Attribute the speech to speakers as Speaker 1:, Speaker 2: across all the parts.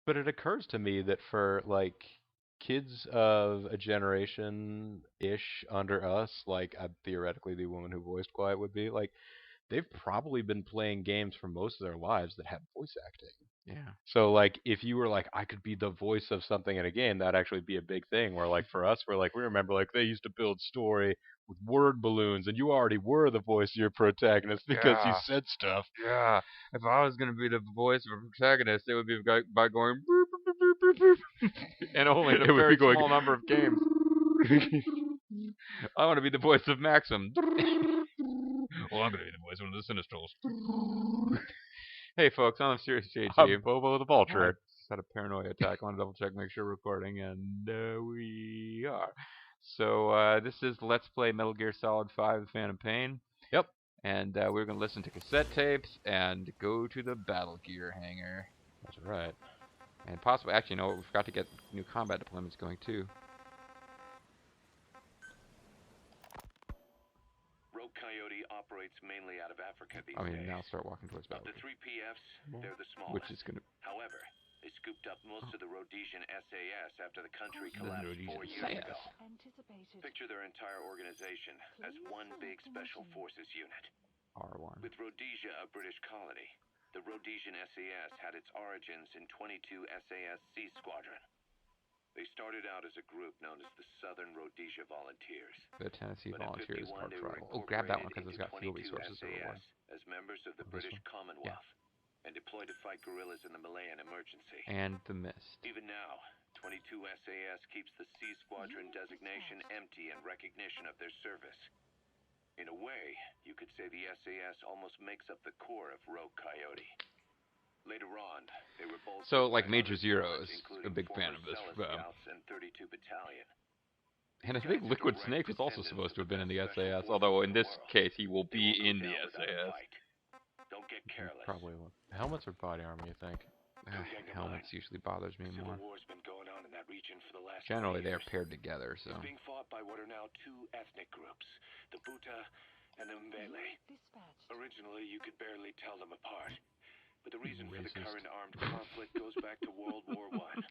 Speaker 1: But it occurs to me that for like kids of a generation ish under us, like theoretically the woman who voiced Quiet would be like, they've probably been playing games for most of their lives that have voice acting.
Speaker 2: Yeah.
Speaker 1: So like if you were like I could be the voice of something in a game, that'd actually be a big thing. Where like for us, we're like we remember like they used to build story with word balloons, and you already were the voice of your protagonist because you
Speaker 2: Yeah.
Speaker 1: said stuff.
Speaker 2: Yeah. If I was gonna be the voice of a protagonist, it would be by going boop, boop, boop, boop, boop, boop, and only in a
Speaker 1: It would
Speaker 2: very
Speaker 1: be going.
Speaker 2: small number of games. I want to be the voice of Maxim. Well, I'm gonna be the voice of one of the Sinistrals. Hey, folks, I'm Serious JG.
Speaker 1: I'm Bobo the
Speaker 2: I
Speaker 1: Vulture.
Speaker 2: just had a paranoia attack. I want to double check, make sure we're recording, and we are. So this is Let's Play Metal Gear Solid 5: The Phantom Pain.
Speaker 1: Yep.
Speaker 2: And we're going to listen to cassette tapes and go to the Battle Gear hangar.
Speaker 1: That's right.
Speaker 2: And possibly, actually, you know what? We forgot to get new combat deployments going, too.
Speaker 3: Rogue Coyote operates mainly out of Africa these
Speaker 2: I mean,
Speaker 3: days.
Speaker 2: now start walking towards
Speaker 3: Of
Speaker 2: Battle
Speaker 3: the
Speaker 2: Gear.
Speaker 3: 3 PFs, they're the smallest.
Speaker 2: Which is going to...
Speaker 3: However, they scooped up most of the Rhodesian SAS after the country collapsed 4 years ago. Picture their entire organization as one big special forces unit.
Speaker 2: R1.
Speaker 3: With Rhodesia a British colony, the Rhodesian SAS had its origins in 22 SAS Sea Squadron. They started out as a group known as the Southern Rhodesia Volunteers.
Speaker 2: The Tennessee
Speaker 3: But in
Speaker 2: Volunteers
Speaker 3: 51,
Speaker 2: Card
Speaker 3: they were
Speaker 2: Tribal. Oh, grab that one because
Speaker 3: incorporated
Speaker 2: it's got fuel
Speaker 3: into 22
Speaker 2: resources over one.
Speaker 3: SAS as members of the
Speaker 2: This
Speaker 3: British
Speaker 2: one?
Speaker 3: Commonwealth and deployed to fight guerrillas in the Malayan emergency.
Speaker 2: And the Mist.
Speaker 3: Even now, 22 SAS keeps the Sea Squadron designation empty in recognition of their service. In a way, you could say the SAS almost makes up the core of Rogue Coyote. Later on, they were both
Speaker 2: So, like Major Zero is a big fan of this.
Speaker 3: Scouts and 32 Battalion.
Speaker 2: And I think Liquid Snake was also supposed to have been in the SAS, although in this case he will be in the SAS.
Speaker 3: Don't get careless.
Speaker 1: Probably will. Helmets or body armor, you think?
Speaker 2: Helmets usually bothers me
Speaker 3: Civil
Speaker 2: more.
Speaker 3: war's been going on in that region for the last
Speaker 2: Generally,
Speaker 3: 20
Speaker 2: they are
Speaker 3: years.
Speaker 2: paired together, so.
Speaker 3: It's being fought by what are now two ethnic groups, the Buta and the Mbele. Originally, you could barely tell them apart. But the reason for the current armed conflict goes back to World War I.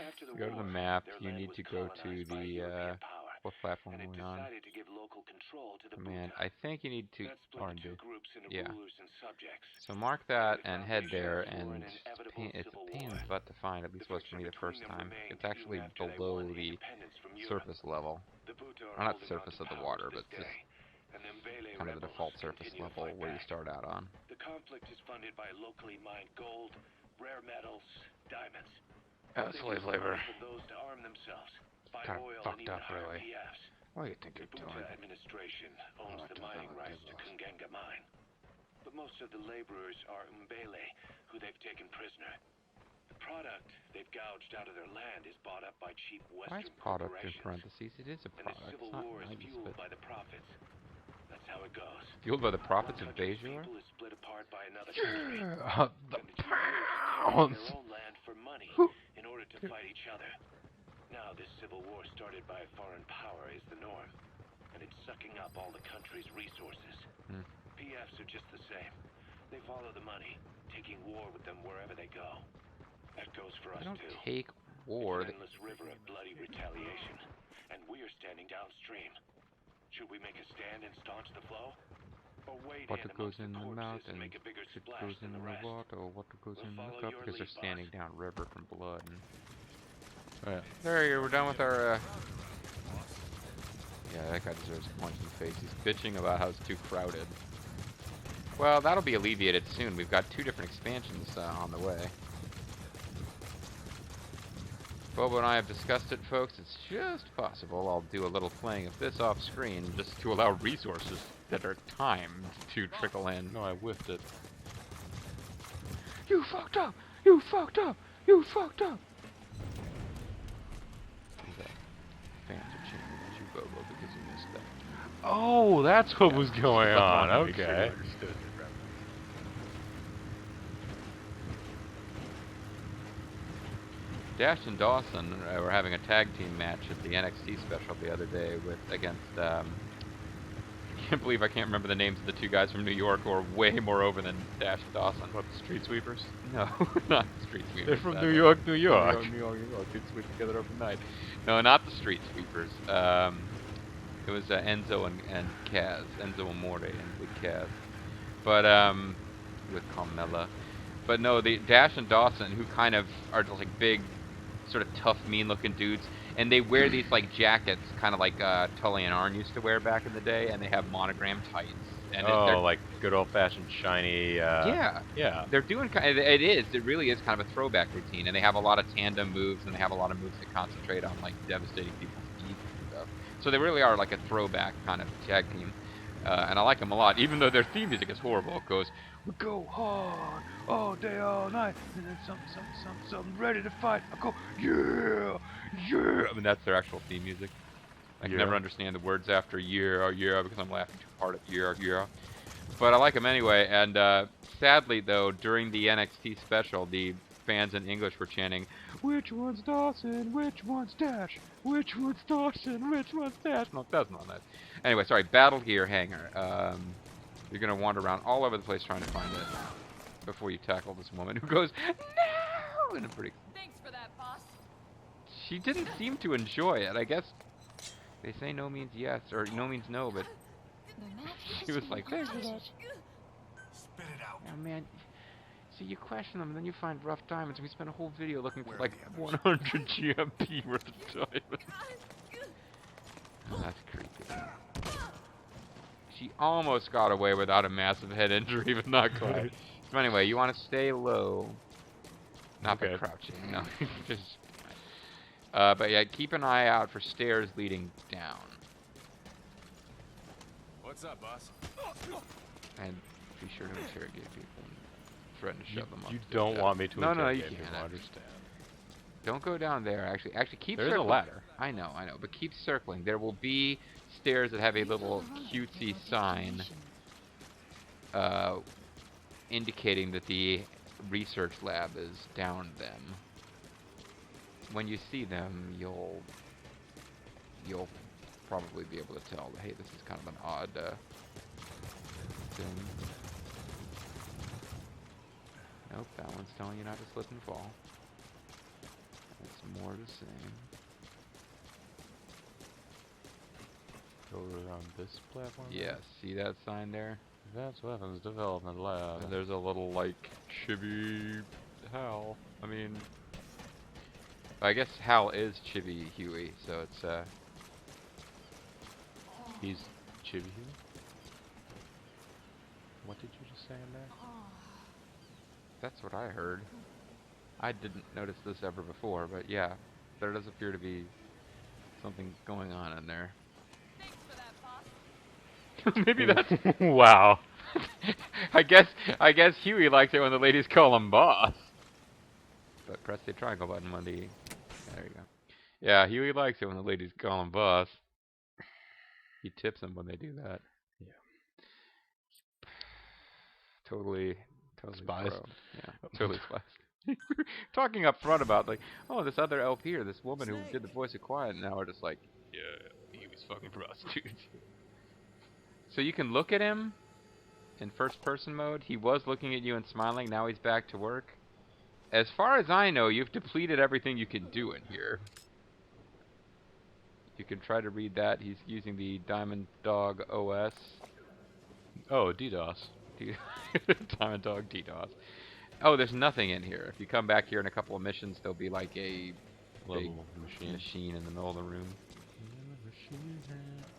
Speaker 3: After the
Speaker 2: Go to
Speaker 3: war,
Speaker 2: the map.
Speaker 3: their
Speaker 2: You
Speaker 3: land
Speaker 2: need
Speaker 3: was
Speaker 2: to go to
Speaker 3: colonized by
Speaker 2: the,
Speaker 3: European power,
Speaker 2: what platform
Speaker 3: and
Speaker 2: are
Speaker 3: it
Speaker 2: we on?
Speaker 3: decided to give local control to the
Speaker 2: Command.
Speaker 3: Buta.
Speaker 2: I think you need to
Speaker 3: That split the
Speaker 2: R&D.
Speaker 3: two groups into
Speaker 2: Yeah.
Speaker 3: rulers and subjects.
Speaker 2: So mark that
Speaker 3: The
Speaker 2: and head there,
Speaker 3: foundations were
Speaker 2: and
Speaker 3: an inevitable
Speaker 2: it's a
Speaker 3: civil
Speaker 2: pain in
Speaker 3: war.
Speaker 2: the butt to find, at least was for me the first time. It's actually below the surface level. Not the surface of the water, but just kind of the default surface level where you start out on.
Speaker 3: The conflict is funded by locally mined gold, rare metals, diamonds.
Speaker 2: Slave labor.
Speaker 3: For those to arm themselves, buy
Speaker 2: Kinda
Speaker 3: oil,
Speaker 2: fucked
Speaker 3: and even
Speaker 2: up,
Speaker 3: hire
Speaker 2: really.
Speaker 3: PFs.
Speaker 2: What do you think
Speaker 3: The
Speaker 2: you're
Speaker 3: Buta
Speaker 2: doing?
Speaker 3: administration owns the mining rights to Kungenga mine. But most of the laborers are Mbele, who they've taken prisoner. The product they've gouged out of their land is bought up by cheap
Speaker 2: Why
Speaker 3: Western
Speaker 2: is product in
Speaker 3: corporations.
Speaker 2: parentheses? It is a
Speaker 3: And the
Speaker 2: product.
Speaker 3: civil
Speaker 2: It's not
Speaker 3: war is
Speaker 2: nice,
Speaker 3: fueled
Speaker 2: but
Speaker 3: by the profits. That's how it goes.
Speaker 2: fueled by the profits
Speaker 3: One
Speaker 2: of
Speaker 3: country's
Speaker 2: Bejor?
Speaker 3: people is split apart by another country.
Speaker 1: The
Speaker 3: And the two groups tear up
Speaker 1: pounds.
Speaker 3: their own land for money in order to fight each other. Now this civil war started by a foreign power is the norm, and it's sucking up all the country's resources. PFs are just the same. They follow the money, taking war with them wherever they go. That goes for us
Speaker 2: They don't
Speaker 3: too.
Speaker 2: take war.
Speaker 3: It's an endless river of bloody retaliation, and we're standing downstream. Should we make a stand and staunch the flow? Or wade
Speaker 2: Water
Speaker 3: in
Speaker 2: goes
Speaker 3: amongst
Speaker 2: in the
Speaker 3: corpses
Speaker 2: mouth
Speaker 3: and
Speaker 2: and
Speaker 3: make a bigger
Speaker 2: it
Speaker 3: splash
Speaker 2: goes in
Speaker 3: than the
Speaker 2: the
Speaker 3: rest?
Speaker 2: water, or water goes
Speaker 3: We'll
Speaker 2: in the
Speaker 3: follow
Speaker 2: cup
Speaker 3: your
Speaker 2: because they're
Speaker 3: lead,
Speaker 2: standing
Speaker 3: boss.
Speaker 2: down river from blood. And
Speaker 1: Yeah.
Speaker 2: there you go, we're done with our, Yeah, that guy deserves a punch in the face. He's bitching about how it's too crowded. Well, that'll be alleviated soon. We've got 2 different expansions on the way. Bobo and I have discussed it, folks. It's just possible I'll do a little playing of this off screen just to allow resources that are timed to trickle in.
Speaker 1: No, I whiffed it.
Speaker 2: You fucked up! You fucked up! You fucked up! Fans are cheering at you, Bobo, because you missed that.
Speaker 1: Oh, that's what was going on.
Speaker 2: Make sure you
Speaker 1: Okay.
Speaker 2: understood. Dash and Dawson were having a tag team match at the NXT special the other day against can't believe I can't remember the names of the two guys from New York who are way more over than Dash and Dawson.
Speaker 1: What, the Street Sweepers?
Speaker 2: No, not the Street Sweepers.
Speaker 1: They're from
Speaker 2: sadly.
Speaker 1: New York, New York.
Speaker 2: New York. They'd sweep together overnight. No, not the Street Sweepers. It was Enzo and Kaz. Enzo Amore and Big Kaz. But, with Carmella. But no, the Dash and Dawson, who kind of are just like big, sort of tough, mean-looking dudes, and they wear these like jackets, kind of like Tully and Arn used to wear back in the day, and they have monogram tights. And
Speaker 1: oh, like good old-fashioned shiny.
Speaker 2: Yeah.
Speaker 1: Yeah.
Speaker 2: They're doing kind of, it really is kind of a throwback routine, and they have a lot of tandem moves, and they have a lot of moves that concentrate on like devastating people's teeth and stuff. So they really are like a throwback kind of tag team, and I like them a lot, even though their theme music is horrible. It goes, we go hard all day, all night, and then something, ready to fight. I go, yeah, yeah. I mean, that's their actual theme music. I can never understand the words after yeah, because I'm laughing too hard at yeah. But I like them anyway, and sadly, though, during the NXT special, the fans in English were chanting, which one's Dawson, which one's Dash, which one's Dawson, which one's Dash. No, that's not that. Anyway, sorry, Battle Gear Hangar. You're going to wander around all over the place trying to find it before you tackle this woman who goes, no! And
Speaker 4: Thanks for that, boss.
Speaker 2: she didn't seem to enjoy it. I guess they say no means yes, or no means no, but she was like, thanks for that.
Speaker 3: Spit it out.
Speaker 2: Oh, man. See, you question them, and then you find rough diamonds, and we spent a whole video looking for like 100 GMP worth of diamonds. Oh, that's creepy. She almost got away without a massive head injury, but not quite. So anyway, you want to stay low. Not by crouching, no. Just, but yeah, keep an eye out for stairs leading down.
Speaker 3: What's up, boss?
Speaker 2: And be sure to interrogate people and threaten to shove them up.
Speaker 1: You don't want me to
Speaker 2: No,
Speaker 1: interrogate
Speaker 2: you
Speaker 1: people,
Speaker 2: can't.
Speaker 1: I understand.
Speaker 2: Don't go down there, actually. Actually, keep
Speaker 1: There's a
Speaker 2: circling.
Speaker 1: ladder.
Speaker 2: I know, but keep circling. There will be stairs that have a little cutesy sign indicating that the research lab is down them. When you see them, you'll probably be able to tell, hey, this is kind of an odd thing. Nope, that one's telling you not to slip and fall. It's more the same.
Speaker 1: Go around this platform?
Speaker 2: Yes, see that sign there?
Speaker 1: Advanced Weapons Development Lab.
Speaker 2: And there's a little, like, chibi Hal. I mean, I guess Hal is Chibi Huey, so it's,
Speaker 1: He's Chibi Huey? What did you just say in there?
Speaker 2: that's what I heard. I didn't notice this ever before, but yeah, there does appear to be something going on in there.
Speaker 4: Thanks for that, boss.
Speaker 2: Maybe that's...
Speaker 1: Wow.
Speaker 2: I guess Huey likes it when the ladies call him boss. But press the triangle button when the... There you go. Yeah, Huey likes it when the ladies call him boss. He tips them when they do that.
Speaker 1: Yeah.
Speaker 2: Totally
Speaker 1: Spies.
Speaker 2: pro. Yeah, totally spies. Talking up front about, like, oh, this other LP or this woman who did the voice of Quiet, now we're just like, yeah, he was fucking prostitutes. So you can look at him in first-person mode. He was looking at you and smiling. Now he's back to work. As far as I know, you've depleted everything you can do in here. You can try to read that. He's using the Diamond Dog OS.
Speaker 1: Oh, DDoS.
Speaker 2: Diamond Dog DDoS. Oh, there's nothing in here. If you come back here in a couple of missions, there'll be like a
Speaker 1: Little
Speaker 2: machine in the middle of the room.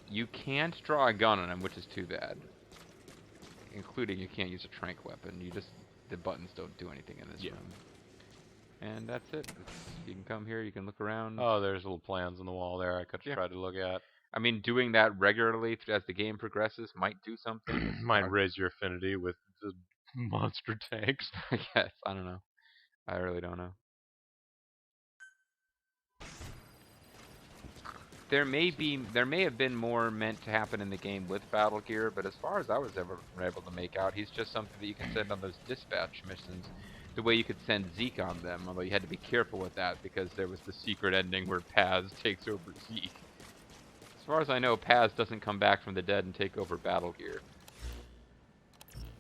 Speaker 2: You can't draw a gun on him, which is too bad. Including you can't use a tranq weapon. The buttons don't do anything in this room. And that's it. You can come here, you can look around.
Speaker 1: Oh, there's little plans on the wall there I could have tried to look at.
Speaker 2: I mean, doing that regularly as the game progresses might do something.
Speaker 1: Might raise your affinity with the monster tanks.
Speaker 2: Yes, I don't know. I really don't know. There may have been more meant to happen in the game with Battle Gear, but as far as I was ever able to make out, he's just something that you can send on those dispatch missions. The way you could send Zeke on them, although you had to be careful with that because there was the secret ending where Paz takes over Zeke. far as I know, Paz doesn't come back from the dead and take over Battle Gear.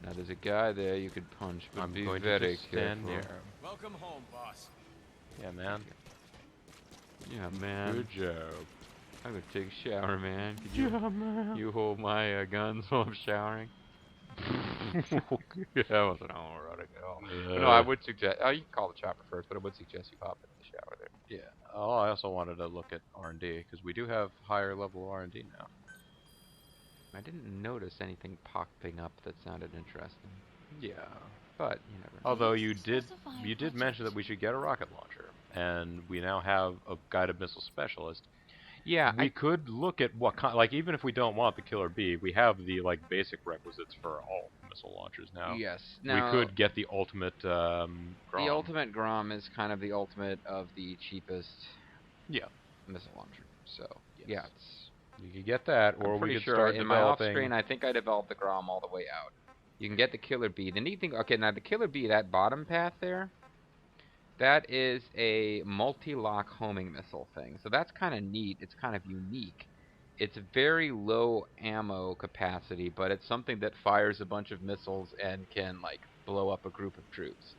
Speaker 2: Now there's a guy there you could punch, but
Speaker 1: I'm
Speaker 2: be
Speaker 1: going
Speaker 2: very
Speaker 1: to just stand
Speaker 2: careful.
Speaker 1: near him.
Speaker 5: Welcome home, boss.
Speaker 1: Yeah, man.
Speaker 2: Yeah, man.
Speaker 1: Good job.
Speaker 2: I'm gonna take a shower, man. Could you,
Speaker 1: man.
Speaker 2: you hold my guns while I'm showering? Yeah, I wasn't home right ago. No, I would suggest. Oh, you can call the chopper first, but I would suggest you hop in the shower there.
Speaker 1: Yeah. Oh, I also wanted to look at R&D because we do have higher level R&D now.
Speaker 2: I didn't notice anything popping up that sounded interesting,
Speaker 1: Yeah.
Speaker 2: but you never know.
Speaker 1: Although you did mention that we should get a rocket launcher, and we now have a guided missile specialist.
Speaker 2: Yeah,
Speaker 1: We could look at what kind, like even if we don't want the Killer Bee, we have the like basic requisites for all missile launchers now.
Speaker 2: yes. Now,
Speaker 1: we could get the ultimate Grom.
Speaker 2: the ultimate Grom is kind of the ultimate of the cheapest
Speaker 1: Yeah.
Speaker 2: missile launcher. So
Speaker 1: Yes.
Speaker 2: yeah, it's.
Speaker 1: You could get that, or
Speaker 2: I'm
Speaker 1: we
Speaker 2: pretty
Speaker 1: could
Speaker 2: sure
Speaker 1: start
Speaker 2: in my off
Speaker 1: developing.
Speaker 2: screen, I think I developed the Grom all the way out. You can get the Killer Bee. The neat thing, okay, now the Killer Bee, that bottom path there, that is a multi-lock homing missile thing. So that's kind of neat. It's kind of unique. It's very low ammo capacity, but it's something that fires a bunch of missiles and can like blow up a group of troops.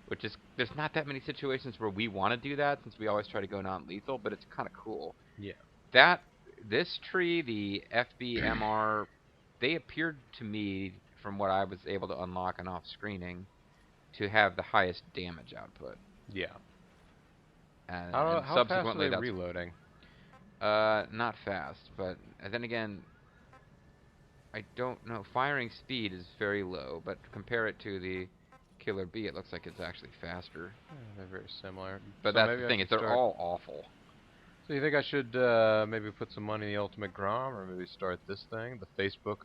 Speaker 2: Which is, there's not that many situations where we want to do that since we always try to go non-lethal, but it's kind of cool.
Speaker 1: Yeah.
Speaker 2: This tree, the FBMR, they appeared to me, from what I was able to unlock and off screening, to have the highest damage output.
Speaker 1: Yeah.
Speaker 2: And
Speaker 1: How fast are
Speaker 2: subsequently,
Speaker 1: they
Speaker 2: that's
Speaker 1: reloading?
Speaker 2: not fast, but then again, I don't know. Firing speed is very low, but compare it to the Killer Bee, it looks like it's actually faster.
Speaker 1: Yeah, they're very similar.
Speaker 2: But
Speaker 1: So
Speaker 2: that's
Speaker 1: maybe
Speaker 2: the
Speaker 1: I
Speaker 2: thing;
Speaker 1: should
Speaker 2: they're
Speaker 1: start-
Speaker 2: all awful.
Speaker 1: So you think I should maybe put some money in the Ultimate Grom, or maybe start this thing, the Facebook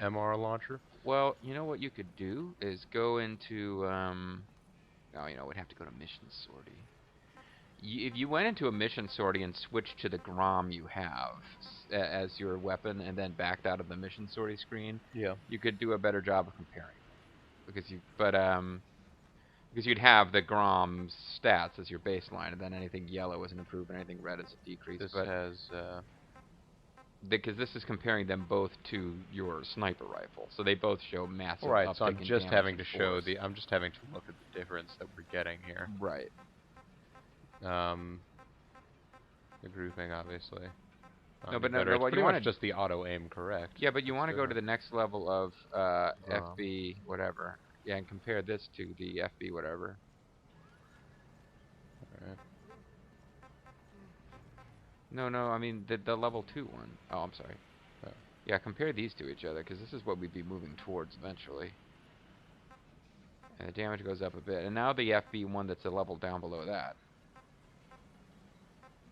Speaker 1: MR launcher?
Speaker 2: Well, you know what you could do is go into, oh, you know, we'd have to go to mission sortie. If you went into a mission sortie and switched to the Grom you have as your weapon, and then backed out of the mission sortie screen,
Speaker 1: Yeah.
Speaker 2: you could do a better job of comparing. Because you'd have the Grom's stats as your baseline, and then anything yellow is an improvement, anything red is a decrease.
Speaker 1: This
Speaker 2: but
Speaker 1: has
Speaker 2: because this is comparing them both to your sniper rifle, so they both show massive.
Speaker 1: right. So
Speaker 2: uptick
Speaker 1: I'm
Speaker 2: in
Speaker 1: just
Speaker 2: damage
Speaker 1: having
Speaker 2: and
Speaker 1: to show
Speaker 2: force.
Speaker 1: the. I'm just having to look at the difference that we're getting here.
Speaker 2: Right.
Speaker 1: The grouping, obviously.
Speaker 2: No, but no,
Speaker 1: better.
Speaker 2: no,
Speaker 1: It's
Speaker 2: what
Speaker 1: pretty
Speaker 2: you
Speaker 1: much
Speaker 2: wanna-
Speaker 1: just the auto aim, correct?
Speaker 2: Yeah, but you want to go
Speaker 1: So-
Speaker 2: to the next level of
Speaker 1: Grom.
Speaker 2: FB whatever. Yeah, and compare this to the FB whatever.
Speaker 1: Alright.
Speaker 2: No, I mean the level 2 one. Oh, I'm sorry.
Speaker 1: Oh.
Speaker 2: Yeah, compare these to each other, because this is what we'd be moving towards eventually. And the damage goes up a bit. And now the FB one that's a level down below that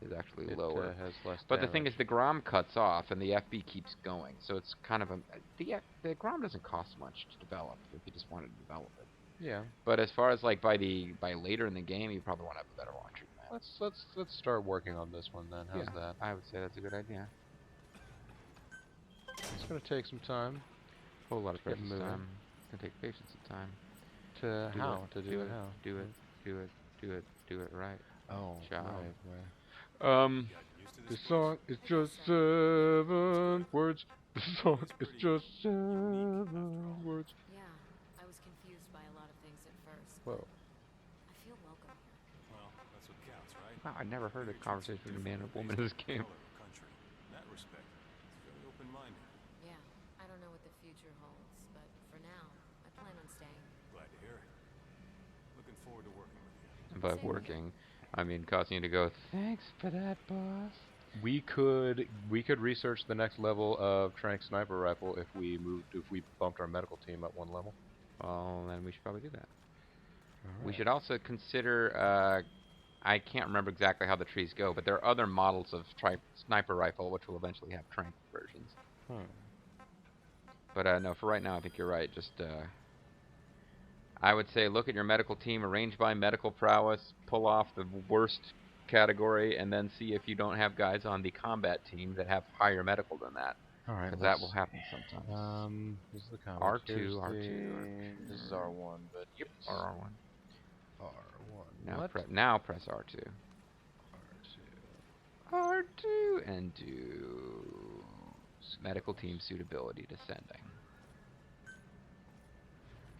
Speaker 2: is actually
Speaker 1: It
Speaker 2: lower.
Speaker 1: has less
Speaker 2: But the thing
Speaker 1: damage.
Speaker 2: is, the Grom cuts off, and the FB keeps going. So it's kind of a... The Grom doesn't cost much to develop, if you just wanted to develop it.
Speaker 1: Yeah.
Speaker 2: But as far as, like, by later in the game, you probably want to have a better launcher than that.
Speaker 1: Let's start working on this one then. How's
Speaker 2: Yeah.
Speaker 1: that?
Speaker 2: I would say that's a good idea.
Speaker 1: It's gonna take some time.
Speaker 2: Whole lot of
Speaker 1: Get
Speaker 2: patience
Speaker 1: moving.
Speaker 2: time. It's going to take patience and time.
Speaker 1: To
Speaker 2: Do
Speaker 1: how?
Speaker 2: it,
Speaker 1: To do
Speaker 2: do
Speaker 1: it
Speaker 2: it,
Speaker 1: how?
Speaker 2: Do it, do it right.
Speaker 1: Oh,
Speaker 2: Ciao.
Speaker 1: right.
Speaker 5: Gotten used to
Speaker 1: The
Speaker 5: this
Speaker 1: song is just 7 words. The song is just 7 words.
Speaker 4: Yeah, I was confused by a lot of things at first.
Speaker 1: Whoa.
Speaker 4: I feel welcome here.
Speaker 5: Well, that's what counts, right?
Speaker 2: Wow, I never heard a conversation between a man and a woman in this game.
Speaker 5: Color of country. In that respect, it's very open-minded.
Speaker 4: Yeah, I don't know what the future holds, but for now, I plan on staying.
Speaker 5: Glad to hear it. Looking forward to working with you.
Speaker 2: And by
Speaker 4: Same here.
Speaker 2: working, I mean causing you to go, thanks for that, boss.
Speaker 1: We could research the next level of Trank sniper rifle if we bumped our medical team up one level.
Speaker 2: Well, then we should probably do that. We should also consider, I can't remember exactly how the trees go, but there are other models of sniper rifle which will eventually have Trank versions. But no, for right now, I think you're right. Just, I would say look at your medical team, arrange by medical prowess, pull off the worst category, and then see if you don't have guys on the combat team that have higher medical than that.
Speaker 1: All right.
Speaker 2: Because that will happen sometimes.
Speaker 1: This is the comment.
Speaker 2: R2,
Speaker 1: Here's
Speaker 2: R2.
Speaker 1: This is R1, but
Speaker 2: Yep. R1.
Speaker 1: R1.
Speaker 2: Now,
Speaker 1: What?
Speaker 2: now press R2.
Speaker 1: R2.
Speaker 2: R2 and do medical team suitability descending.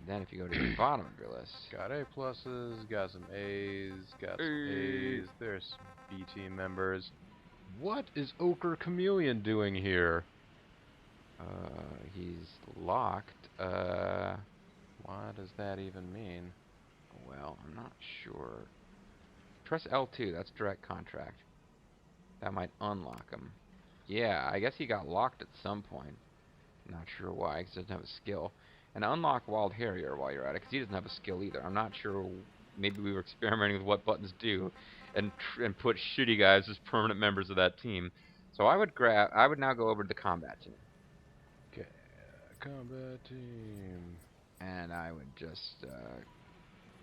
Speaker 2: Then if you go to the bottom of your list,
Speaker 1: Got A pluses, got some A's, got some A's. There's some B team members. What is Ochre Chameleon doing here?
Speaker 2: he's locked.
Speaker 1: What does that even mean?
Speaker 2: Well, I'm not sure. Press L2, that's direct contract. That might unlock him. Yeah, I guess he got locked at some point. Not sure why, because he doesn't have a skill. And unlock Wild Harrier while you're at it, because he doesn't have a skill either. I'm not sure. Maybe we were experimenting with what buttons do, and put shitty guys as permanent members of that team. So I would now go over to the combat team.
Speaker 1: Okay, combat team.
Speaker 2: And I would just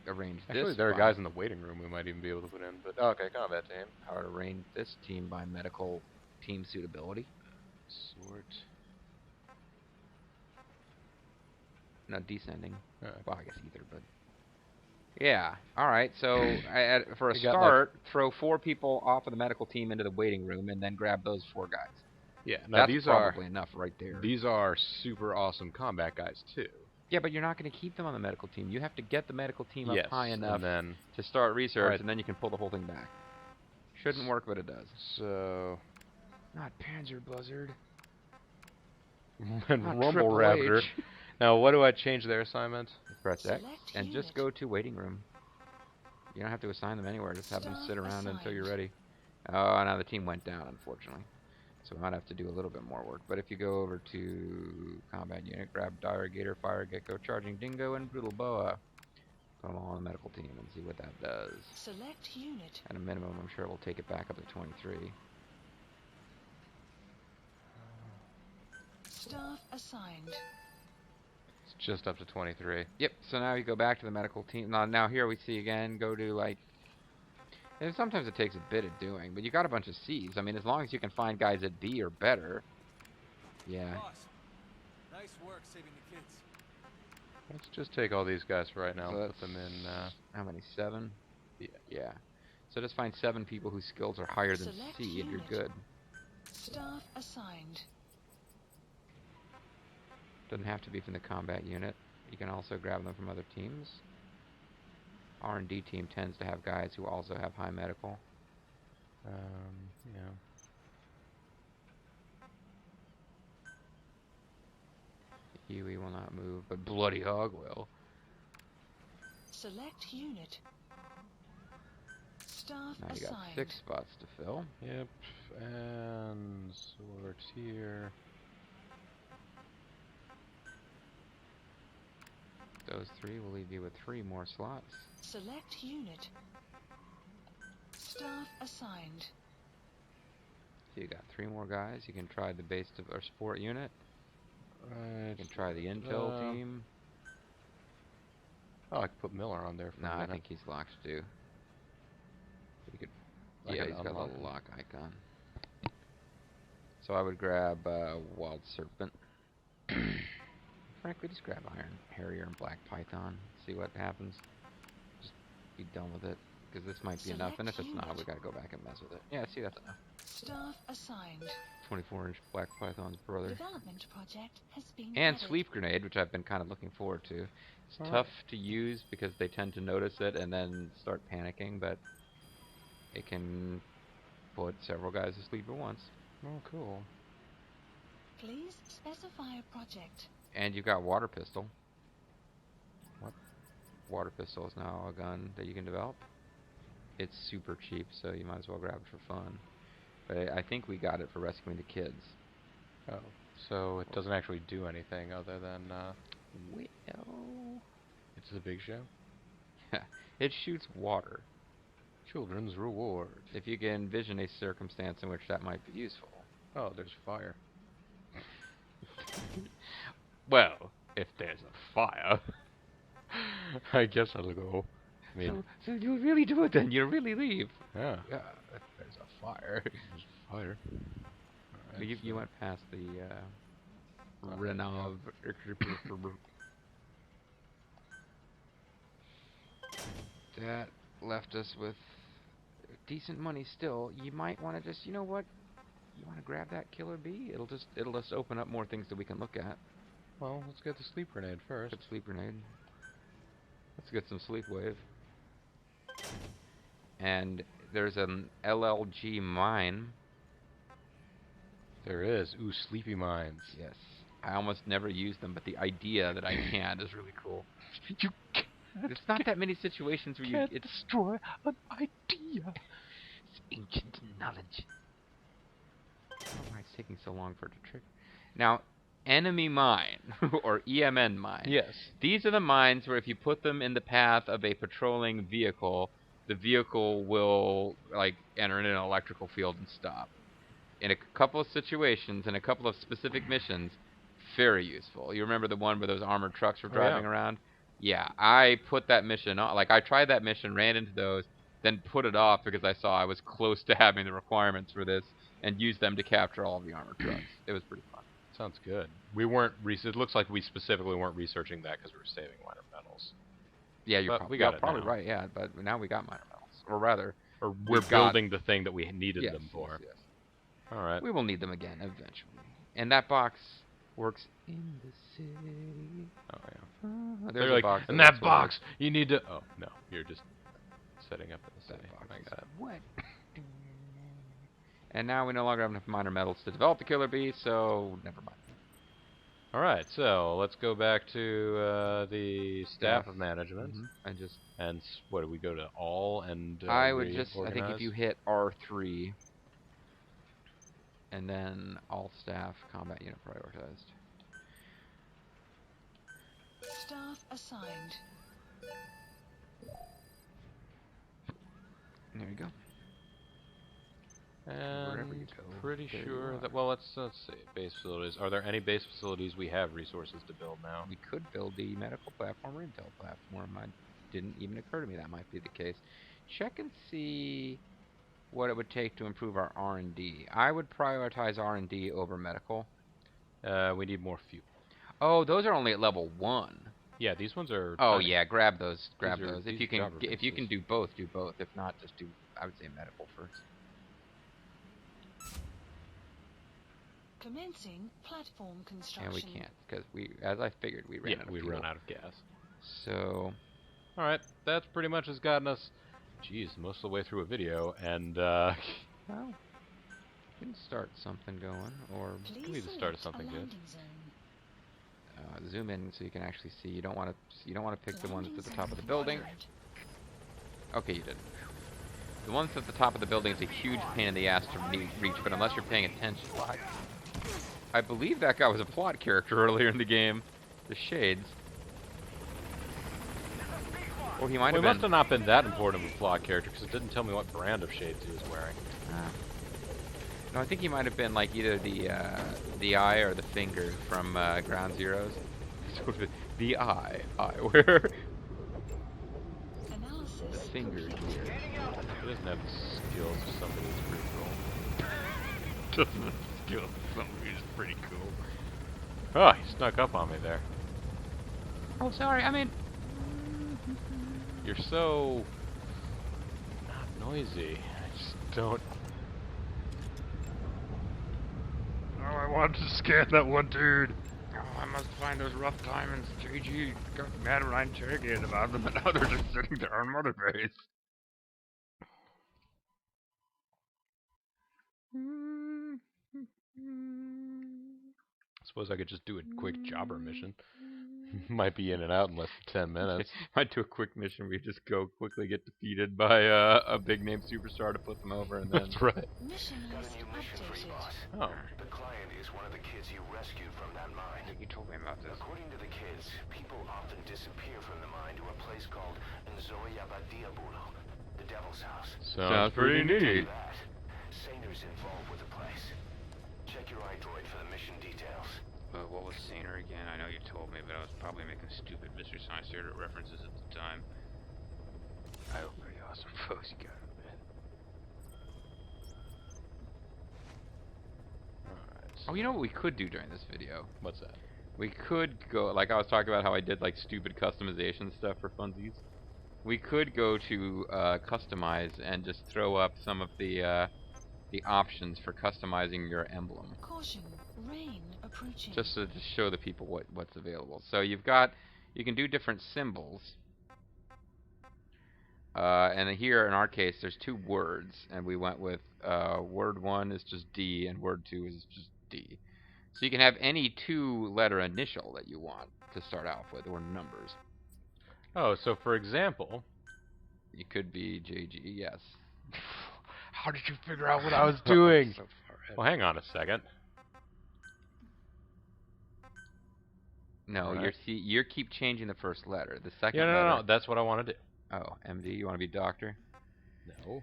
Speaker 2: arrange
Speaker 1: Actually,
Speaker 2: this.
Speaker 1: there are guys in the waiting room we might even be able to put in. But okay, combat team.
Speaker 2: I would arrange this team by medical team suitability.
Speaker 1: Sort.
Speaker 2: No, descending.
Speaker 1: Okay.
Speaker 2: Well, I guess either, but yeah. All right. So for a
Speaker 1: We got,
Speaker 2: start, throw 4 people off of the medical team into the waiting room, and then grab those 4 guys.
Speaker 1: Yeah, now
Speaker 2: That's
Speaker 1: these
Speaker 2: probably enough right there.
Speaker 1: These are super awesome combat guys too.
Speaker 2: Yeah, but you're not going to keep them on the medical team. You have to get the medical team up
Speaker 1: Yes,
Speaker 2: high enough
Speaker 1: and then
Speaker 2: to start research,
Speaker 1: Right.
Speaker 2: and then you can pull the whole thing back. Shouldn't work, but it does.
Speaker 1: so
Speaker 2: Not Panzer Buzzard.
Speaker 1: and
Speaker 2: Not
Speaker 1: Rumble
Speaker 2: Triple
Speaker 1: Raptor.
Speaker 2: H.
Speaker 1: Now, what do I change their assignment?
Speaker 2: Press X
Speaker 4: Select
Speaker 2: and just
Speaker 4: unit.
Speaker 2: go to waiting room. You don't have to assign them anywhere. Just have them
Speaker 4: Staff
Speaker 2: sit around until you're
Speaker 4: assigned.
Speaker 2: ready. Oh, now the team went down, unfortunately. So we might have to do a little bit more work. But if you go over to combat unit, grab Dire Gator, Fire Gecko, Charging Dingo, and Brutal Boa. Put them all on the medical team and see what that does.
Speaker 4: Select unit.
Speaker 2: At a minimum, I'm sure we'll take it back up to 23.
Speaker 4: Staff assigned.
Speaker 1: It's just up to 23.
Speaker 2: Yep, so now you go back to the medical team. Now here we see again, go to like... And sometimes it takes a bit of doing, but you got a bunch of C's. I mean, as long as you can find guys at D or better. Yeah.
Speaker 5: Boss, nice work saving the kids.
Speaker 1: Let's just take all these guys for right now
Speaker 2: So
Speaker 1: and put them in.
Speaker 2: How many? 7?
Speaker 1: Yeah.
Speaker 2: Yeah. So just find 7 people whose skills are higher than
Speaker 4: Select
Speaker 2: C and you're
Speaker 4: unit.
Speaker 2: good.
Speaker 4: Staff assigned.
Speaker 2: Doesn't have to be from the combat unit. You can also grab them from other teams. R&D team tends to have guys who also have high medical.
Speaker 1: Yeah.
Speaker 2: Huey will not move, but Bloody Hog will.
Speaker 4: Select unit. Staff
Speaker 2: Now you got
Speaker 4: assigned.
Speaker 2: 6 spots to fill.
Speaker 1: Yep. And sort here.
Speaker 2: Those 3 will leave you with 3 more slots.
Speaker 4: Select unit. Staff assigned.
Speaker 2: So you got 3 more guys. You can try the base or support unit.
Speaker 1: Right.
Speaker 2: You can try the intel team.
Speaker 1: Oh, I could put Miller on there for
Speaker 2: No,
Speaker 1: a
Speaker 2: I
Speaker 1: minute.
Speaker 2: think he's locked too. You could,
Speaker 1: I
Speaker 2: yeah,
Speaker 1: can
Speaker 2: he's got a
Speaker 1: unlock
Speaker 2: little
Speaker 1: him.
Speaker 2: lock icon. So I would grab Wild Serpent. Frankly, just grab Iron Harrier and Black Python. See what happens. Just be done with it. Because this might be enough, and if it's not, we gotta go back and mess with it. Yeah, see, that's enough.
Speaker 4: Staff assigned.
Speaker 2: 24-inch Black Python's brother.
Speaker 4: Development project has been
Speaker 2: And
Speaker 4: added.
Speaker 2: Sleep Grenade, which I've been kind of looking forward to. It's
Speaker 1: Alright.
Speaker 2: tough to use because they tend to notice it and then start panicking, but it can put several guys to sleep at once.
Speaker 1: Oh, cool.
Speaker 4: Please specify a project.
Speaker 2: And you've got Water Pistol.
Speaker 1: What?
Speaker 2: Water Pistol is now a gun that you can develop. It's super cheap, so you might as well grab it for fun. But I think we got it for rescuing the kids.
Speaker 1: Oh, so it doesn't actually do anything other than
Speaker 2: Well,
Speaker 1: it's a big show.
Speaker 2: it shoots water.
Speaker 1: Children's reward.
Speaker 2: If you can envision a circumstance in which that might be useful.
Speaker 1: Oh, there's fire.
Speaker 2: Well, if there's a fire.
Speaker 1: I guess I'll go. I mean,
Speaker 2: So you really do it then? You really leave?
Speaker 1: yeah.
Speaker 2: Yeah, if there's a fire.
Speaker 1: There's fire. Alright,
Speaker 2: You
Speaker 1: so-
Speaker 2: went past the
Speaker 1: Okay.
Speaker 2: Renov. That left us with decent money still, you might want to just, you know what? You want to grab that killer bee? It'll just open up more things that we can look at.
Speaker 1: Well, let's get the sleep grenade first.
Speaker 2: Good sleep grenade. Let's get some sleep wave. And there's an LLG mine.
Speaker 1: There is. Ooh, sleepy mines.
Speaker 2: Yes. I almost never use them, but the idea that I can is really cool.
Speaker 1: You
Speaker 2: There's not that many situations where
Speaker 1: can't
Speaker 2: it's
Speaker 1: destroy an idea.
Speaker 2: It's ancient knowledge. Why it's taking so long for it to trick? Now, enemy mine, or EMN mine.
Speaker 1: Yes.
Speaker 2: These are the mines where if you put them in the path of a patrolling vehicle, the vehicle will, like, enter in an electrical field and stop. In a couple of situations, in a couple of specific missions, very useful. You remember the one where those armored trucks were driving around? Yeah, I put that mission on. Like, I tried that mission, ran into those, then put it off because I saw I was close to having the requirements for this, and used them to capture all of the armored trucks. It was pretty fun.
Speaker 1: Sounds good. We weren't. It looks like we specifically weren't researching that because we were saving minor metals.
Speaker 2: Yeah, you're
Speaker 1: We got it
Speaker 2: probably
Speaker 1: now.
Speaker 2: right. Yeah, but now we got minor metals, or rather,
Speaker 1: Or we're building the thing that we needed
Speaker 2: yes,
Speaker 1: them for.
Speaker 2: Yes, yes.
Speaker 1: All right.
Speaker 2: We will need them again eventually. And that box works in the city.
Speaker 1: Oh yeah.
Speaker 2: There's
Speaker 1: They're
Speaker 2: a
Speaker 1: like,
Speaker 2: box.
Speaker 1: and
Speaker 2: that
Speaker 1: that
Speaker 2: works
Speaker 1: box, you need to. Oh no, you're just setting up in the
Speaker 2: That
Speaker 1: city.
Speaker 2: box
Speaker 1: I
Speaker 2: is
Speaker 1: got it.
Speaker 2: what? And now we no longer have enough minor metals to develop the killer bee, so never mind.
Speaker 1: All right, so let's go back to the staff
Speaker 2: Staff.
Speaker 1: of management,
Speaker 2: And just,
Speaker 1: and what do we go to all and?
Speaker 2: I would just, I think if
Speaker 1: reorganize?
Speaker 2: you hit R3, and then all staff combat unit prioritized.
Speaker 6: Staff assigned.
Speaker 2: There you go.
Speaker 1: And
Speaker 2: Wherever you go,
Speaker 1: pretty
Speaker 2: there you
Speaker 1: sure
Speaker 2: are.
Speaker 1: that. Well, let's see. Base facilities. Are there any base facilities we have resources to build now?
Speaker 2: We could build the medical platform or intel platform. It didn't even occur to me that might be the case. Check and see what it would take to improve our R&D. I would prioritize R&D over medical.
Speaker 1: We need more fuel.
Speaker 2: Oh, those are only at level 1.
Speaker 1: Yeah, these ones are.
Speaker 2: Oh
Speaker 1: tiny.
Speaker 2: yeah, grab those. Grab
Speaker 1: These are-
Speaker 2: those.
Speaker 1: these
Speaker 2: If you
Speaker 1: are
Speaker 2: can,
Speaker 1: jobber
Speaker 2: if you can
Speaker 1: bases.
Speaker 2: do both, do both. If not, just do. I would say medical first.
Speaker 6: Commencing platform construction.
Speaker 2: And we can't because as I figured, we ran out of fuel.
Speaker 1: run out of gas.
Speaker 2: So
Speaker 1: All right, that's pretty much has gotten us. Geez, most of the way through a video, and
Speaker 2: well, we can start something going, or
Speaker 6: Please
Speaker 1: we just started
Speaker 6: select a
Speaker 1: something good.
Speaker 6: landing zone.
Speaker 2: zoom in so you can actually see. You don't want to pick the ones
Speaker 6: Landing
Speaker 2: at the top of the
Speaker 6: zone
Speaker 2: building.
Speaker 6: confirmed.
Speaker 2: Okay, you did. The ones at the top of the building is a huge pain in the ass to reach, but unless you're paying attention, I believe that guy was a plot character earlier in the game. The Shades. Or he might
Speaker 1: we
Speaker 2: have
Speaker 1: must
Speaker 2: been.
Speaker 1: have not been that important of a plot character because it didn't tell me what brand of shades he was wearing.
Speaker 2: No, I think he might have been like either the eye or the finger from Ground Zeroes. So the eye, eyewear.
Speaker 6: Analysis
Speaker 2: The finger
Speaker 6: complete.
Speaker 2: here.
Speaker 1: He doesn't have the skills of somebody who's pretty cool. Doesn't have the skills of somebody who's pretty cool. Oh, he snuck up on me there.
Speaker 2: Oh, sorry. I mean,
Speaker 1: You're so not noisy. I just don't. Oh, I wanted to scan that one dude.
Speaker 2: oh, I must find those rough diamonds. JG got mad when I interrogated about them, and now they're just sitting there on Mother Base.
Speaker 1: Suppose I could just do a quick jobber mission. Might be in and out in less than 10 minutes.
Speaker 2: Might do a quick mission where you just go quickly get defeated by a big name superstar to put them over, and then
Speaker 1: That's right.
Speaker 6: Mission
Speaker 3: Got
Speaker 6: list
Speaker 3: a new mission for you,
Speaker 6: updated.
Speaker 3: boss.
Speaker 1: Oh.
Speaker 3: The client is one of the kids you rescued from that mine.
Speaker 2: you told me about this.
Speaker 3: According to the kids, people often disappear from the mine to a place called Nzoya Badiabulo, the Devil's House.
Speaker 1: Sounds pretty neat.
Speaker 3: That, Saner's involved with the place. Check your iDroid for the mission details.
Speaker 7: What was Saner again? I know you told me, but I was probably making stupid Mr. Science Theater references at the time. I hope pretty awesome, folks. You got it, man.
Speaker 1: Alright.
Speaker 2: Oh, you know what we could do during this video?
Speaker 1: What's that?
Speaker 2: We could go, like I was talking about how I did like stupid customization stuff for funsies. we could go to customize and just throw up some of the options for customizing your emblem,
Speaker 6: Caution, rain approaching.
Speaker 2: just to show the people what's available. So you can do different symbols. And here in our case, there's 2 words, and we went with word 1 is just D, and word 2 is just D. So you can have any 2-letter initial that you want to start off with, or numbers.
Speaker 1: Oh, so for example,
Speaker 2: It could be JG, yes.
Speaker 1: how did you figure out what I was doing?
Speaker 2: So far ahead.
Speaker 1: Well, hang on a second.
Speaker 2: No,
Speaker 1: Alright.
Speaker 2: you keep changing the first letter. The second
Speaker 1: Yeah,
Speaker 2: letter.
Speaker 1: no, that's what I want to do.
Speaker 2: Oh, MD, you want to be doctor?
Speaker 1: No.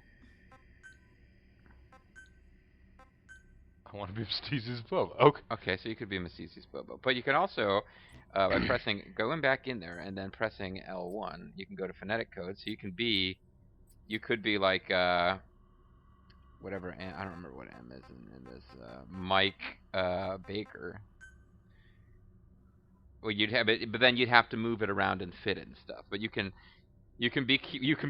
Speaker 1: I want to be Steezy's Boba. Okay.
Speaker 2: Okay, so you could be Masisi's Bobo. But you can also, by going back in there and then pressing L1, you can go to phonetic code. So you could be like, whatever, I don't remember what M is in this, Mike Baker. Well, you'd have it, but then you'd have to move it around and fit it and stuff. But you can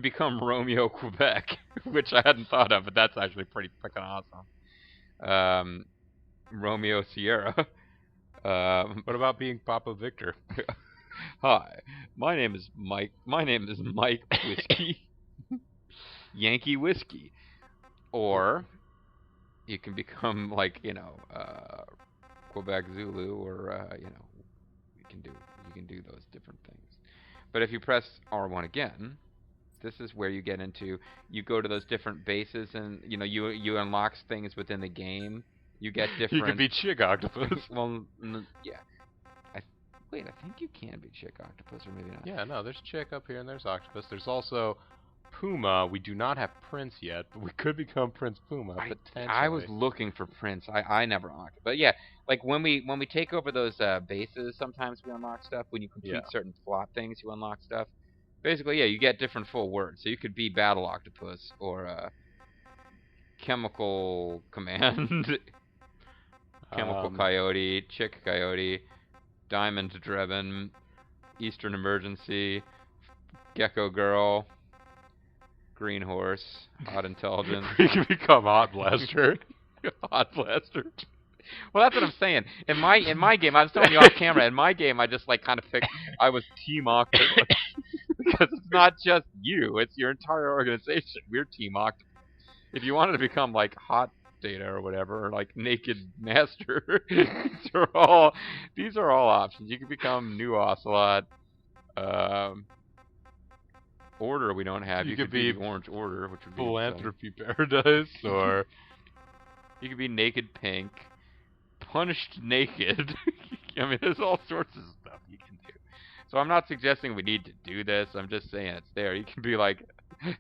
Speaker 2: become Romeo Quebec, which I hadn't thought of, but that's actually pretty freaking awesome. Romeo Sierra.
Speaker 1: What about being Papa Victor?
Speaker 2: Hi, my name is Mike. My name is Mike Whiskey. Yankee Whiskey. Or you can become like, Quebec Zulu, or you can do those different things. But if you press R1 again, this is where you get into, you go to those different bases, and you unlock things within the game. You get different.
Speaker 1: You could be Chick Octopus.
Speaker 2: Well, yeah. Wait, I think you can be Chick Octopus, or maybe not.
Speaker 1: Yeah, no, there's Chick up here and there's Octopus. There's also Puma. We do not have Prince yet, but we could become Prince Puma potentially.
Speaker 2: I was looking for Prince. I never unlocked it. But yeah, like when we take over those bases, sometimes we unlock stuff. When you complete certain plot things, you unlock stuff. Basically, yeah, you get different full words. So you could be Battle Octopus, or Chemical Command, Chemical Coyote, Chick Coyote, Diamond Drebin, Eastern Emergency, Gecko Girl, Green Horse, Hot Intelligence.
Speaker 1: We can become Hot Blaster.
Speaker 2: Hot Blaster. Well, that's what I'm saying. In my game, I was telling you off camera. In my game, I just kind of picked. I was Team Octopus because it's not just you; it's your entire organization. We're Team Octopus. If you wanted to become like Hot Data or whatever, or like Naked Master, these are all options. You can become New Ocelot. Order we don't have. You could be Orange Order, which would be
Speaker 1: Philanthropy Paradise, or
Speaker 2: you could be Naked Pink, Punished Naked. I mean, there's all sorts of stuff you can do. So I'm not suggesting we need to do this. I'm just saying it's there. You can be like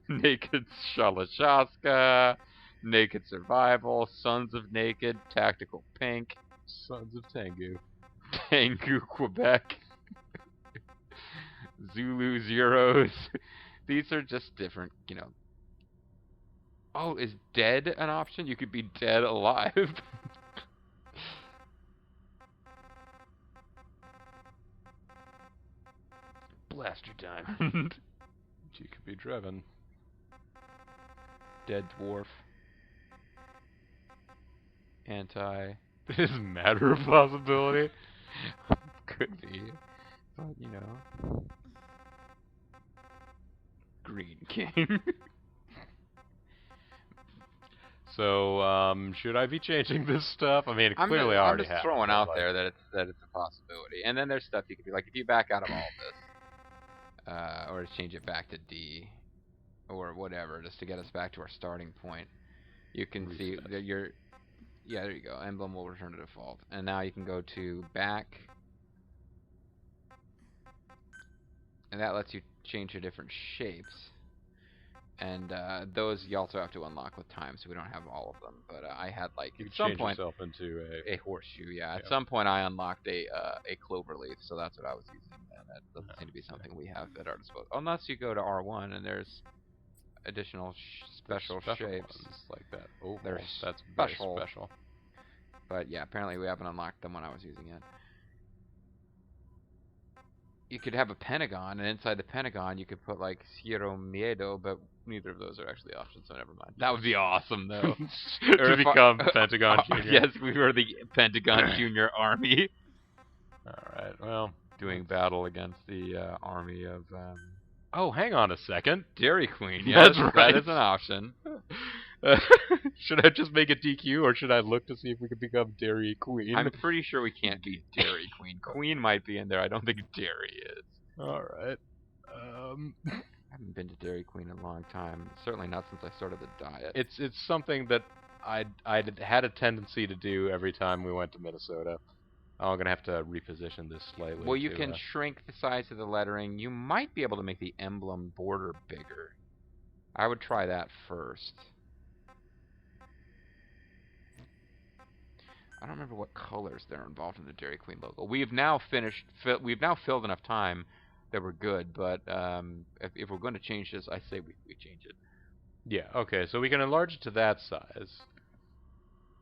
Speaker 2: Naked Shalashaska, Naked Survival, Sons of Naked, Tactical Pink,
Speaker 1: Sons of Tengu,
Speaker 2: Tengu Quebec, Zulu Zeros. These are just different, Oh, is dead an option? You could be dead alive.
Speaker 7: Blaster time.
Speaker 1: you could be Drebin.
Speaker 2: Dead Dwarf. Anti.
Speaker 1: This is matter of possibility.
Speaker 2: Could be. But, Green King.
Speaker 1: So, should I be changing this stuff? I mean, clearly I already have.
Speaker 2: I'm just throwing out there that it's a possibility. And then there's stuff you could be like, if you back out of all this, or change it back to D, or whatever, just to get us back to our starting point, you can see that yeah, there you go. Emblem will return to default. And now you can go to back, and that lets you change to different shapes. And those you also have to unlock with time, so we don't have all of them. But I had
Speaker 1: you
Speaker 2: at
Speaker 1: can
Speaker 2: some
Speaker 1: change
Speaker 2: point
Speaker 1: yourself into
Speaker 2: a horseshoe. Yeah, at some point I unlocked a clover leaf, so that's what I was using. And that doesn't seem to be something we have at our disposal, unless you go to R1 and there's additional special shapes
Speaker 1: ones like that. Oh,
Speaker 2: they're
Speaker 1: that's
Speaker 2: special.
Speaker 1: Very special.
Speaker 2: But yeah, apparently we haven't unlocked them when I was using it. you could have a pentagon, and inside the pentagon you could put like Cierro Miedo, but neither of those are actually options, so never mind. That would be awesome, though. Or
Speaker 1: to
Speaker 2: if
Speaker 1: become Pentagon Junior.
Speaker 2: Yes, we were the Pentagon Junior Army.
Speaker 1: Alright, well.
Speaker 2: Doing battle against the army of
Speaker 1: Oh, hang on a second.
Speaker 2: Dairy Queen.
Speaker 1: That's
Speaker 2: Yes,
Speaker 1: right.
Speaker 2: That is an option.
Speaker 1: Should I just make it DQ, or should I look to see if we can become Dairy Queen?
Speaker 2: I'm pretty sure we can't be Dairy Queen. Queen might be in there. I don't think Dairy is.
Speaker 1: Alright.
Speaker 2: I haven't been to Dairy Queen in a long time. Certainly not since I started the diet.
Speaker 1: It's something that I'd had a tendency to do every time we went to Minnesota. I'm gonna have to reposition this slightly.
Speaker 2: Well, you can shrink the size of the lettering. You might be able to make the emblem border bigger. I would try that first. I don't remember what colors they're involved in the Dairy Queen logo. We've now filled enough time that we're good. But if we're going to change this, I say we change it.
Speaker 1: Yeah. Okay. So we can enlarge it to that size,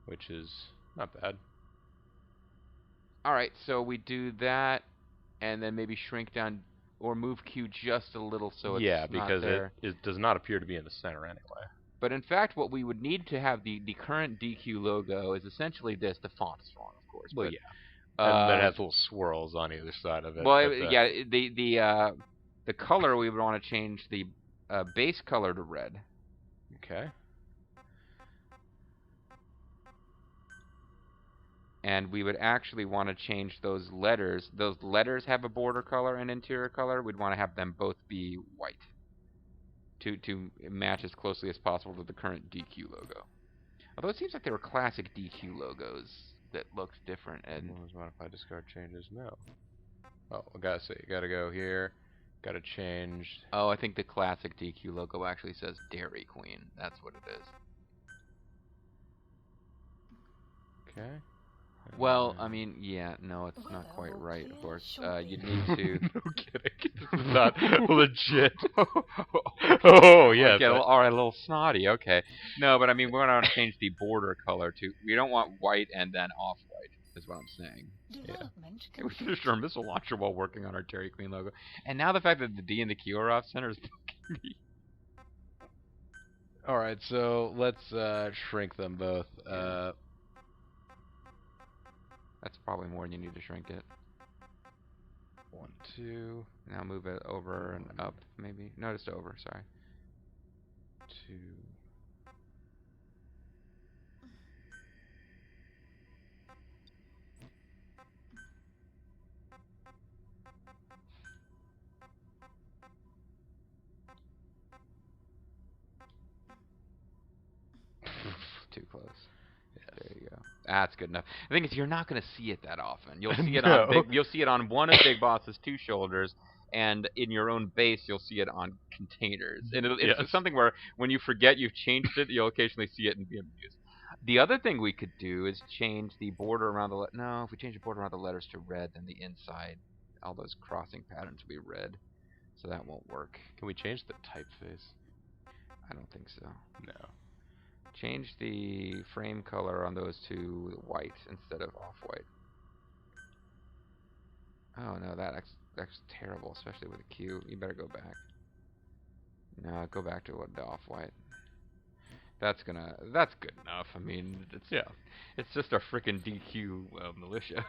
Speaker 1: which is not bad.
Speaker 2: All right. So we do that, and then maybe shrink down or move Q just a little so it's
Speaker 1: yeah,
Speaker 2: not
Speaker 1: because
Speaker 2: there.
Speaker 1: it does not appear to be in the center anyway.
Speaker 2: But in fact, what we would need to have the current DQ logo is essentially this. The font is wrong, of course.
Speaker 1: Well,
Speaker 2: but,
Speaker 1: yeah. And that has little swirls on either side of it.
Speaker 2: Well,
Speaker 1: but,
Speaker 2: yeah. The color we would want to change the base color to red.
Speaker 1: Okay.
Speaker 2: And we would actually want to change those letters. Those letters have a border color and interior color. We'd want to have them both be white to match as closely as possible to the current DQ logo. Although it seems like there were classic DQ logos that looked different. And
Speaker 1: modify discard changes? No. Oh, I gotta say, gotta go here. Gotta change.
Speaker 2: oh, I think the classic DQ logo actually says Dairy Queen. That's what it is.
Speaker 1: Okay.
Speaker 2: Well, I mean, yeah, no, it's not quite right, of course. You need to...
Speaker 1: No kidding. This is not legit. Oh, yeah.
Speaker 2: Okay, alright, a little snotty, okay. No, but I mean, we're going to change the border color to... We don't want white and then off-white, is what I'm saying.
Speaker 6: Development
Speaker 2: We finished our missile launcher while working on our Dairy Queen logo. And now the fact that the D and the Q are off center is bugging me.
Speaker 1: Alright, so let's shrink them both.
Speaker 2: That's probably more than you need to shrink it.
Speaker 1: 1, 2,
Speaker 2: Now move it over and up, maybe. No, just over, sorry.
Speaker 1: 2.
Speaker 2: Too close. There you go. That's good enough. The thing is, you're not going to see it that often. You'll see it
Speaker 1: No.
Speaker 2: on you'll see it on one of Big Boss's two shoulders, and in your own base, you'll see it on containers. And it's
Speaker 1: Yes.
Speaker 2: something where when you forget you've changed it, you'll occasionally see it and be amused. The other thing we could do is change the border around the no. If we change the border around the letters to red, then the inside, all those crossing patterns will be red, so that won't work.
Speaker 1: Can we change the typeface?
Speaker 2: I don't think so.
Speaker 1: No.
Speaker 2: Change the frame color on those to white instead of off-white. Oh no, that's terrible, especially with a Q. You better go back. No, go back to the off-white. That's good enough. I mean, it's just our frickin' DQ militia.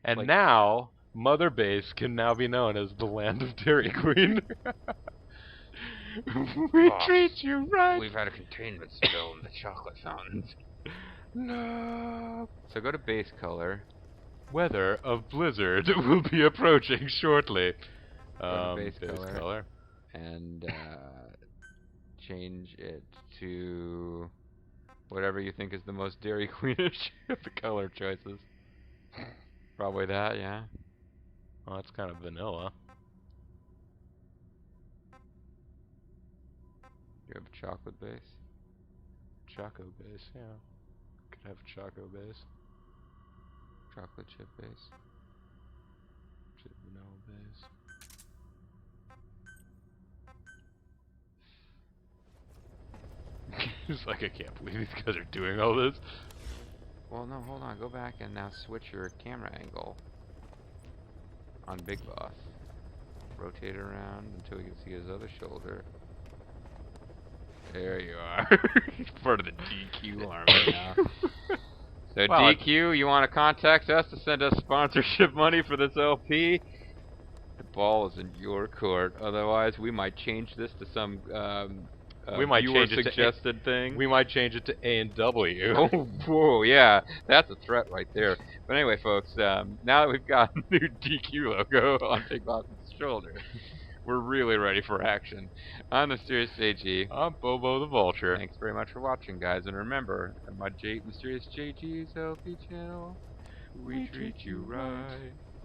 Speaker 1: And
Speaker 2: Like-
Speaker 1: now, Mother Base can now be known as the land of Dairy Queen. We
Speaker 7: Boss,
Speaker 1: treat you right.
Speaker 7: We've had a containment spill in the chocolate fountains.
Speaker 1: No.
Speaker 2: So go to base color.
Speaker 1: Weather of blizzard will be approaching shortly.
Speaker 2: Go to
Speaker 1: Base
Speaker 2: base
Speaker 1: color.
Speaker 2: color. And change it to whatever you think is the most Dairy Queenish of the color choices. Probably that, yeah.
Speaker 1: Well, that's kind of vanilla.
Speaker 2: You have a chocolate base.
Speaker 1: Choco base, yeah. Could have a choco base.
Speaker 2: Chocolate chip base.
Speaker 1: Chip vanilla base. It's like, I can't believe these guys are doing all this.
Speaker 2: Well, no, hold on. Go back and now switch your camera angle on Big Boss. Rotate around until we can see his other shoulder. There you are.
Speaker 7: He's part of the DQ army now.
Speaker 2: So
Speaker 1: Well,
Speaker 2: DQ, you want to contact us to send us sponsorship money for this LP? The ball is in your court. Otherwise, we might change this to some
Speaker 1: We might
Speaker 2: viewer
Speaker 1: change it to
Speaker 2: suggested thing.
Speaker 1: We might change it to A&W.
Speaker 2: Oh, whoa, yeah, that's a threat right there. But anyway, folks, now that we've got a new DQ logo on Big Bob's shoulder, we're really ready for action. I'm the Mysterious JG.
Speaker 1: I'm Bobo the Vulture.
Speaker 2: Thanks very much for watching, guys, and remember, at my Mysterious JG's LP channel, we treat you right.